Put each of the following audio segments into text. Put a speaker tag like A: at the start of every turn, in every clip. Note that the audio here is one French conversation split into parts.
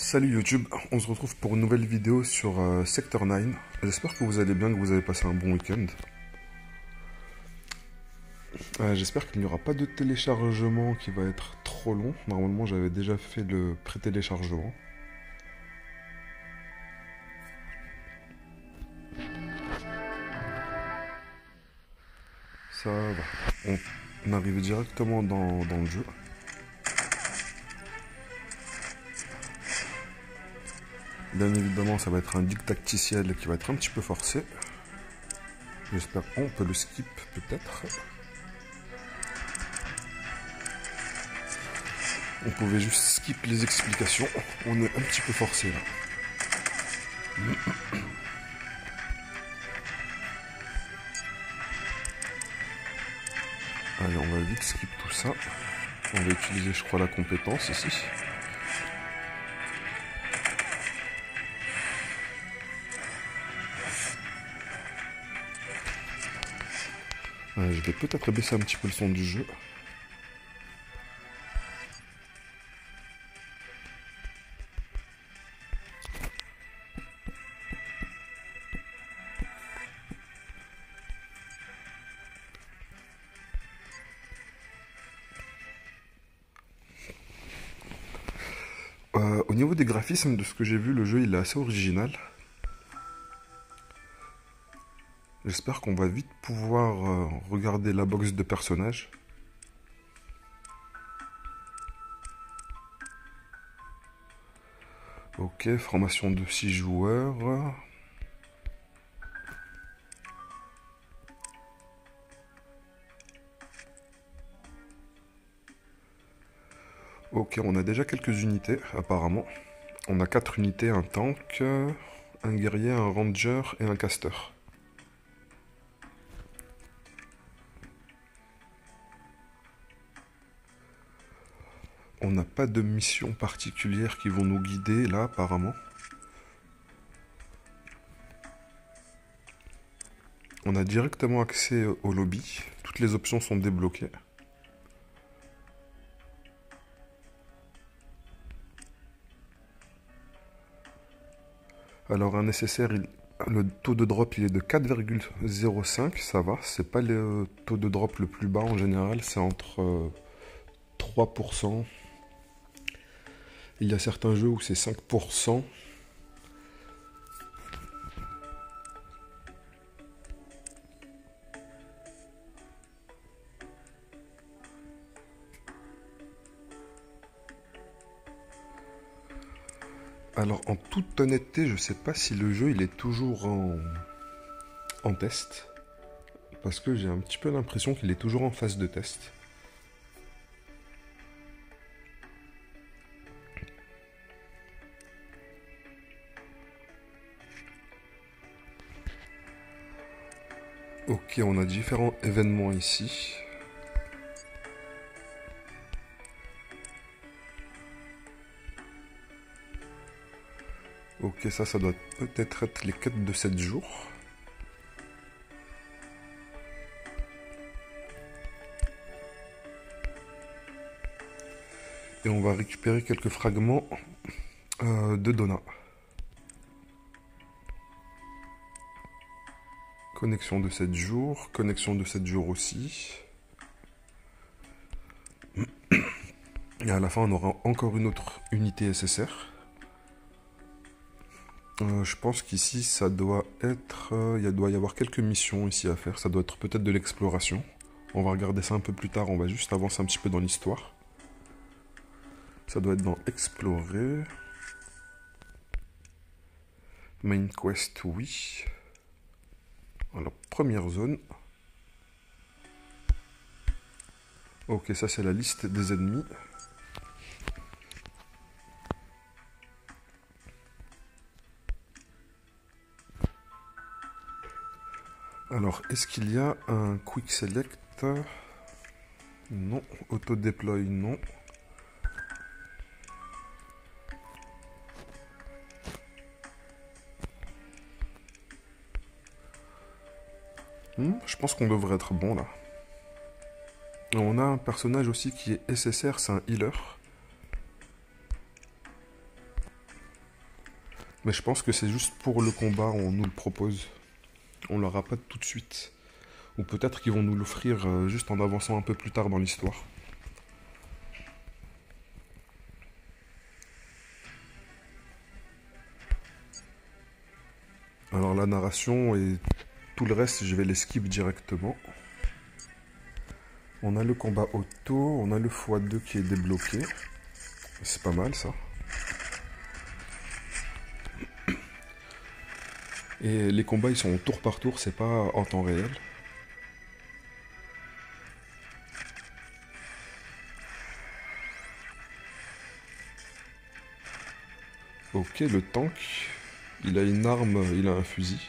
A: Salut YouTube, on se retrouve pour une nouvelle vidéo sur Sector 9. J'espère que vous allez bien, que vous avez passé un bon week-end. J'espère qu'il n'y aura pas de téléchargement qui va être trop long. Normalement j'avais déjà fait le pré-téléchargement. Ça va, on arrive directement dans le jeu. Bien évidemment, ça va être un dictacticiel qui va être un petit peu forcé. J'espère qu'on peut le skip peut-être. On pouvait juste skip les explications. On est un petit peu forcé là. Allez, on va vite skip tout ça. On va utiliser, je crois, la compétence ici. Je vais peut-être baisser un petit peu le son du jeu. Au niveau des graphismes, de ce que j'ai vu, le jeu il est assez original. J'espère qu'on va vite pouvoir regarder la box de personnages. Ok, formation de 6 joueurs. Ok, on a déjà quelques unités apparemment. On a 4 unités, un tank, un guerrier, un ranger et un caster. On n'a pas de mission particulière qui vont nous guider là apparemment. On a directement accès au lobby. Toutes les options sont débloquées. Alors un nécessaire, le taux de drop il est de 4,05, ça va. C'est pas le taux de drop le plus bas en général, c'est entre 3%. Il y a certains jeux où c'est 5%. Alors en toute honnêteté, je sais pas si le jeu il est toujours en test. Parce que j'ai un petit peu l'impression qu'il est toujours en phase de test. Ok, on a différents événements ici. Ok, ça doit peut-être être les quêtes de 7 jours. Et on va récupérer quelques fragments de Donna. Connexion de 7 jours, connexion de 7 jours aussi. Et à la fin, on aura encore une autre unité SSR. Je pense qu'ici, ça doit être... il doit y avoir quelques missions ici à faire. Ça doit être peut-être de l'exploration. On va regarder ça un peu plus tard. On va juste avancer un petit peu dans l'histoire. Ça doit être dans Explorer. Main Quest, oui. Alors, première zone. Ok, ça c'est la liste des ennemis. Alors, est-ce qu'il y a un Quick Select? Non. Auto Deploy, non. Je pense qu'on devrait être bon là. On a un personnage aussi qui est SSR, c'est un healer. Mais je pense que c'est juste pour le combat, on nous le propose. On l'aura pas tout de suite. Ou peut-être qu'ils vont nous l'offrir juste en avançant un peu plus tard dans l'histoire. Alors la narration et tout le reste, je vais les skip directement. On a le combat auto, on a le x2 qui est débloqué. C'est pas mal ça. Et les combats ils sont tour par tour, c'est pas en temps réel. Ok, le tank, il a une arme, il a un fusil.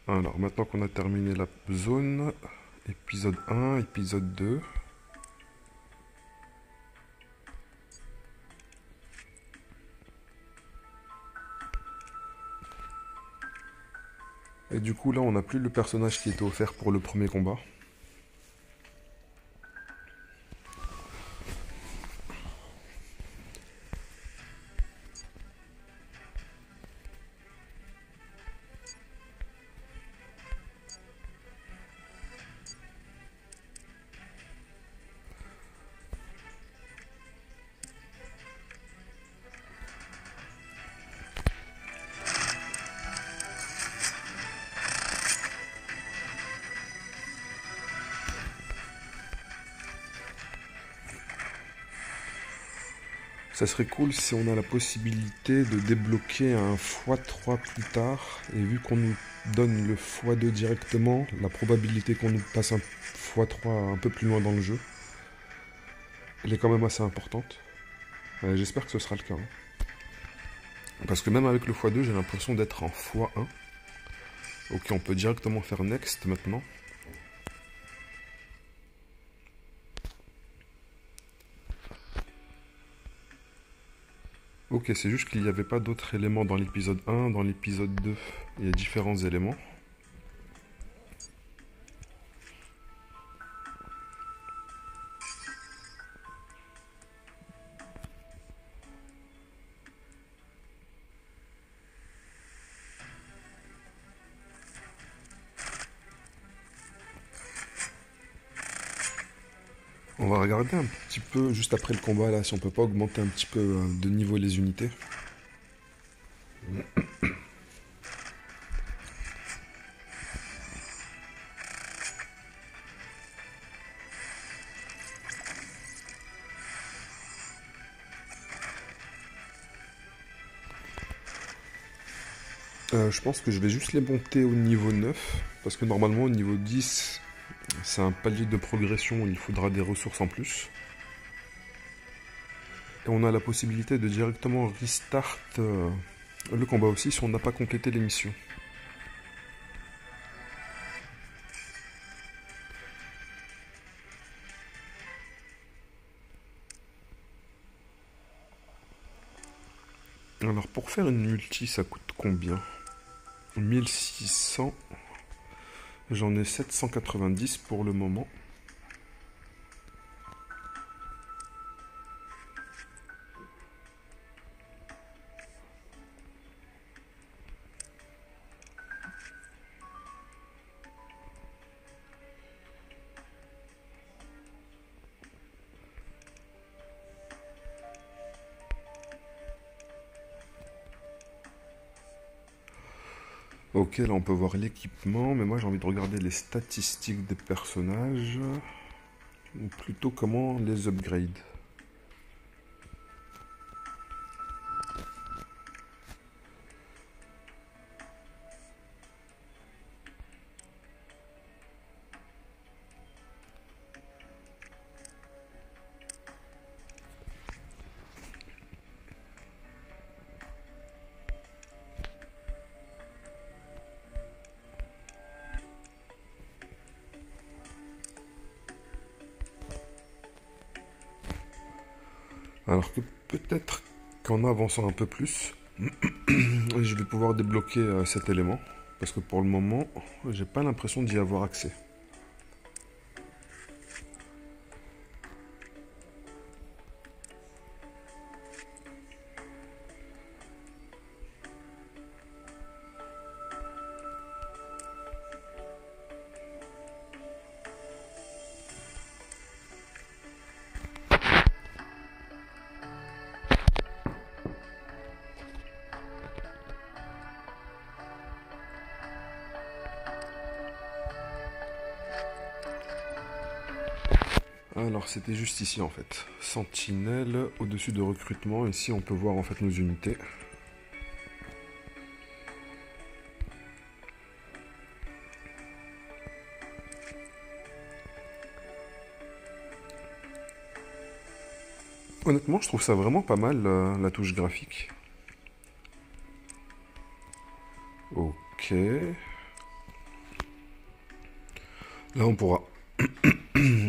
A: Alors maintenant qu'on a terminé la zone, épisode 1, épisode 2. Et du coup là on n'a plus le personnage qui était offert pour le premier combat. Ça serait cool si on a la possibilité de débloquer un x3 plus tard. Et vu qu'on nous donne le x2 directement, la probabilité qu'on nous passe un x3 un peu plus loin dans le jeu, elle est quand même assez importante. J'espère que ce sera le cas. Parce que même avec le x2, j'ai l'impression d'être en x1. Ok, on peut directement faire next maintenant. Ok, c'est juste qu'il n'y avait pas d'autres éléments dans l'épisode 1, dans l'épisode 2, il y a différents éléments. On va regarder un petit peu, juste après le combat, là, si on peut pas augmenter un petit peu de niveau les unités. Je pense que je vais juste les monter au niveau 9, parce que normalement au niveau 10, c'est un palier de progression où il faudra des ressources en plus. Et on a la possibilité de directement restart le combat aussi si on n'a pas complété les missions. Alors pour faire une multi, ça coûte combien? 1600. J'en ai 790 pour le moment. Ok, là on peut voir l'équipement, mais moi j'ai envie de regarder les statistiques des personnages, ou plutôt comment les upgrade. Alors que peut-être qu'en avançant un peu plus, je vais pouvoir débloquer cet élément. Parce que pour le moment, j'ai pas l'impression d'y avoir accès. Alors c'était juste ici en fait. Sentinelle au-dessus de recrutement. Ici on peut voir en fait nos unités. Honnêtement je trouve ça vraiment pas mal la touche graphique. Ok. Là on pourra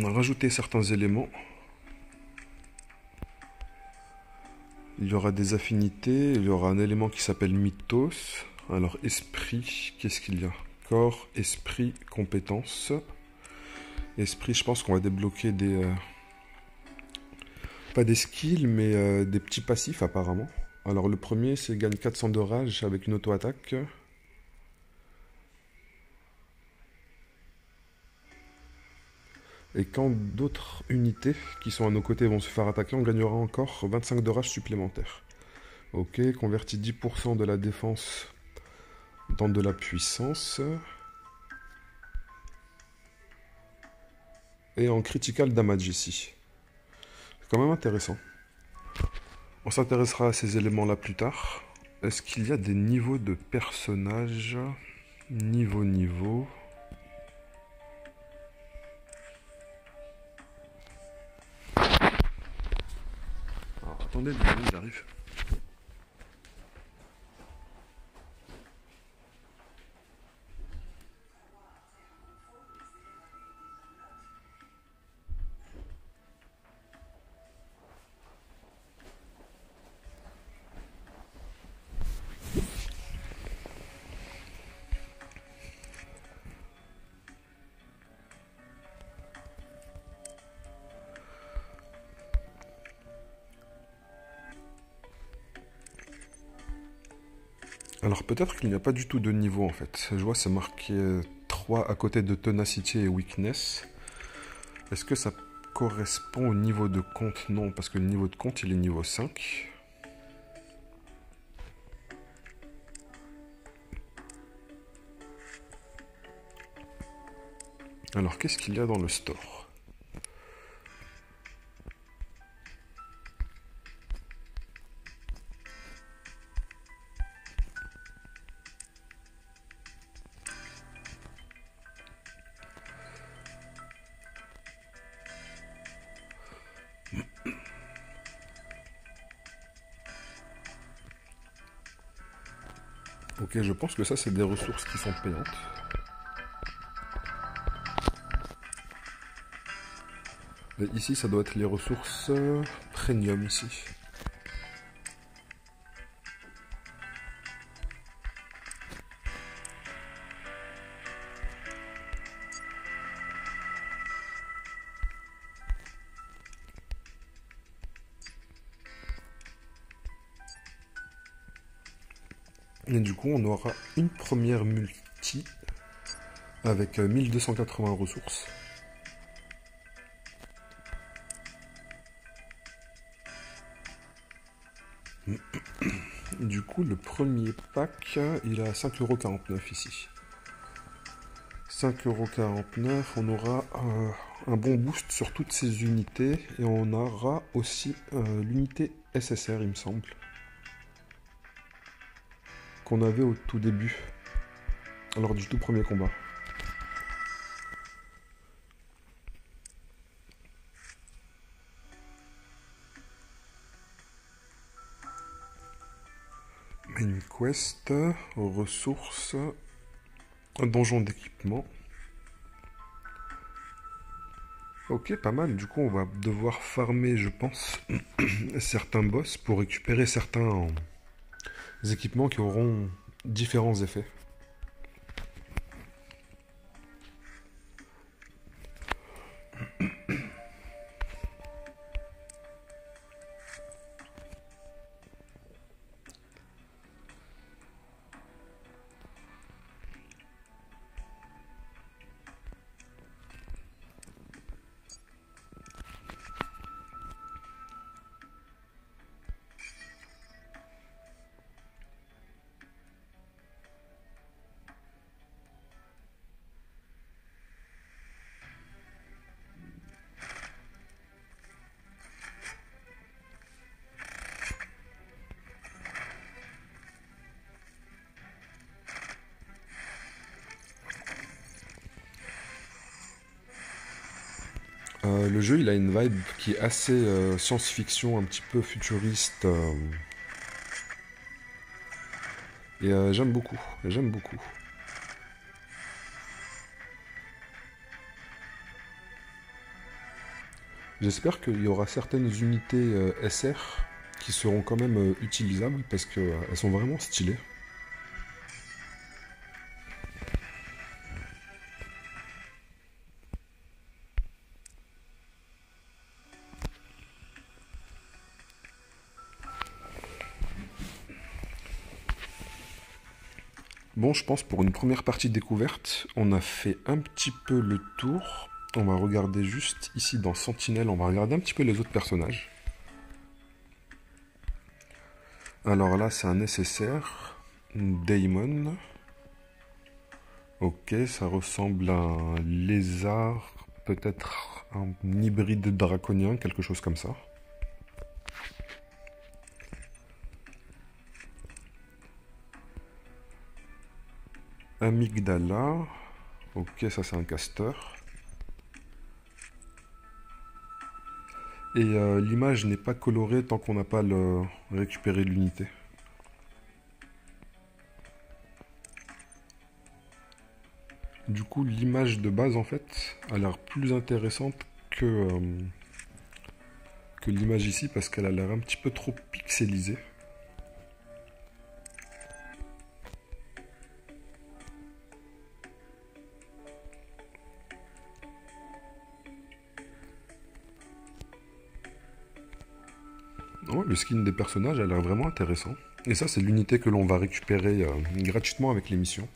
A: rajouter certains éléments. Il y aura des affinités, il y aura un élément qui s'appelle mythos. Alors esprit, qu'est-ce qu'il y a? Corps, esprit, compétences. Esprit, je pense qu'on va débloquer des... pas des skills, mais des petits passifs apparemment. Alors le premier, c'est gagne 400 de rage avec une auto-attaque. Et quand d'autres unités qui sont à nos côtés vont se faire attaquer, on gagnera encore 25 de rage supplémentaires. Ok, convertit 10% de la défense dans de la puissance. Et en critical damage ici. C'est quand même intéressant. On s'intéressera à ces éléments-là plus tard. Est-ce qu'il y a des niveaux de personnages? Niveau. Alors, attendez, j'arrive. Alors peut-être qu'il n'y a pas du tout de niveau en fait. Je vois c'est marqué 3 à côté de Tenacity et Weakness. Est-ce que ça correspond au niveau de compte? Non, parce que le niveau de compte il est niveau 5. Alors qu'est-ce qu'il y a dans le store? Ok, je pense que ça c'est des ressources qui sont payantes. Et ici ça doit être les ressources premium ici. Et du coup on aura une première multi avec 1280 ressources. Du coup, le premier pack, il est à 5,49€ ici. 5,49€, on aura un bon boost sur toutes ces unités. Et on aura aussi l'unité SSR, il me semble. Qu'on avait au tout début, lors du tout premier combat. Main quest, ressources, donjon d'équipement. Ok, pas mal. Du coup, on va devoir farmer, je pense, certains boss pour récupérer certains équipements qui auront différents effets. Le jeu, il a une vibe qui est assez science-fiction, un petit peu futuriste. Et j'aime beaucoup. J'aime beaucoup. J'espère qu'il y aura certaines unités SR qui seront quand même utilisables parce qu'elles sont vraiment stylées. Bon, je pense pour une première partie découverte, on a fait un petit peu le tour. On va regarder juste ici dans Sentinelle, on va regarder un petit peu les autres personnages. Alors là, c'est un nécessaire. Daemon. Ok, ça ressemble à un lézard, peut-être un hybride draconien, quelque chose comme ça. Amygdala. Ok, ça c'est un casteur. Et l'image n'est pas colorée tant qu'on n'a pas récupéré l'unité. Du coup, l'image de base, en fait, a l'air plus intéressante que l'image ici parce qu'elle a l'air un petit peu trop pixelisée. Oh, le skin des personnages a l'air vraiment intéressant. Et ça, c'est l'unité que l'on va récupérer gratuitement avec les missions.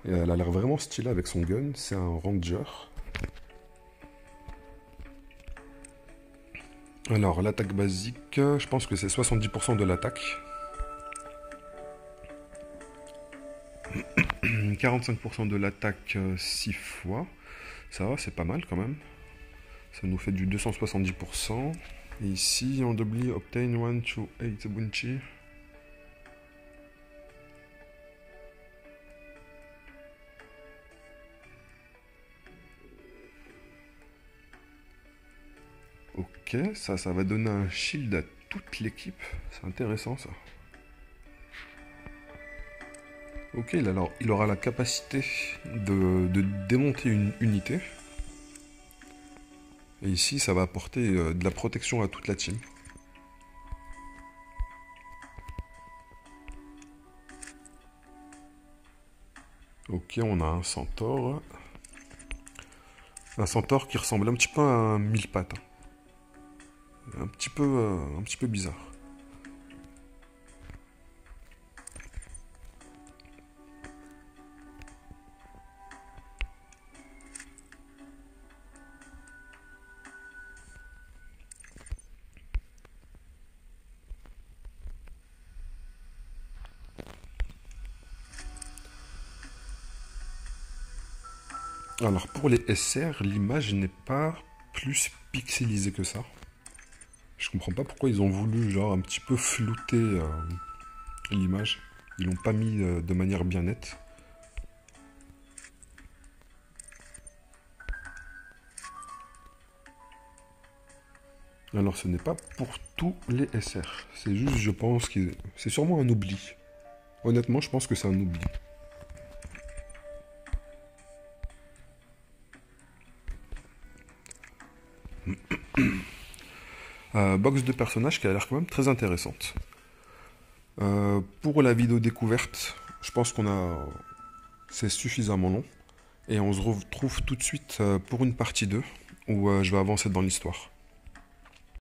A: Et elle a l'air vraiment stylée avec son gun. C'est un Ranger. Alors, l'attaque basique, je pense que c'est 70% de l'attaque. 45% de l'attaque 6 fois. Ça va, c'est pas mal quand même. Ça nous fait du 270%. Et ici, on oublie Obtain 1 to 8 bounty. Ok, ça va donner un shield à toute l'équipe. C'est intéressant ça. Ok, alors il aura la capacité de démonter une unité. Et ici, ça va apporter de la protection à toute la team. Ok, on a un centaure. Un centaure qui ressemble un petit peu à un mille pattes. Un petit peu bizarre. Alors pour les SR, l'image n'est pas plus pixelisée que ça. Je comprends pas pourquoi ils ont voulu genre un petit peu flouter l'image. Ils l'ont pas mis de manière bien nette. Alors ce n'est pas pour tous les SR. C'est juste, je pense que c'est sûrement un oubli. Honnêtement, je pense que c'est un oubli. Box de personnages qui a l'air quand même très intéressante. Pour la vidéo découverte, je pense c'est suffisamment long. Et on se retrouve tout de suite pour une partie 2 où je vais avancer dans l'histoire.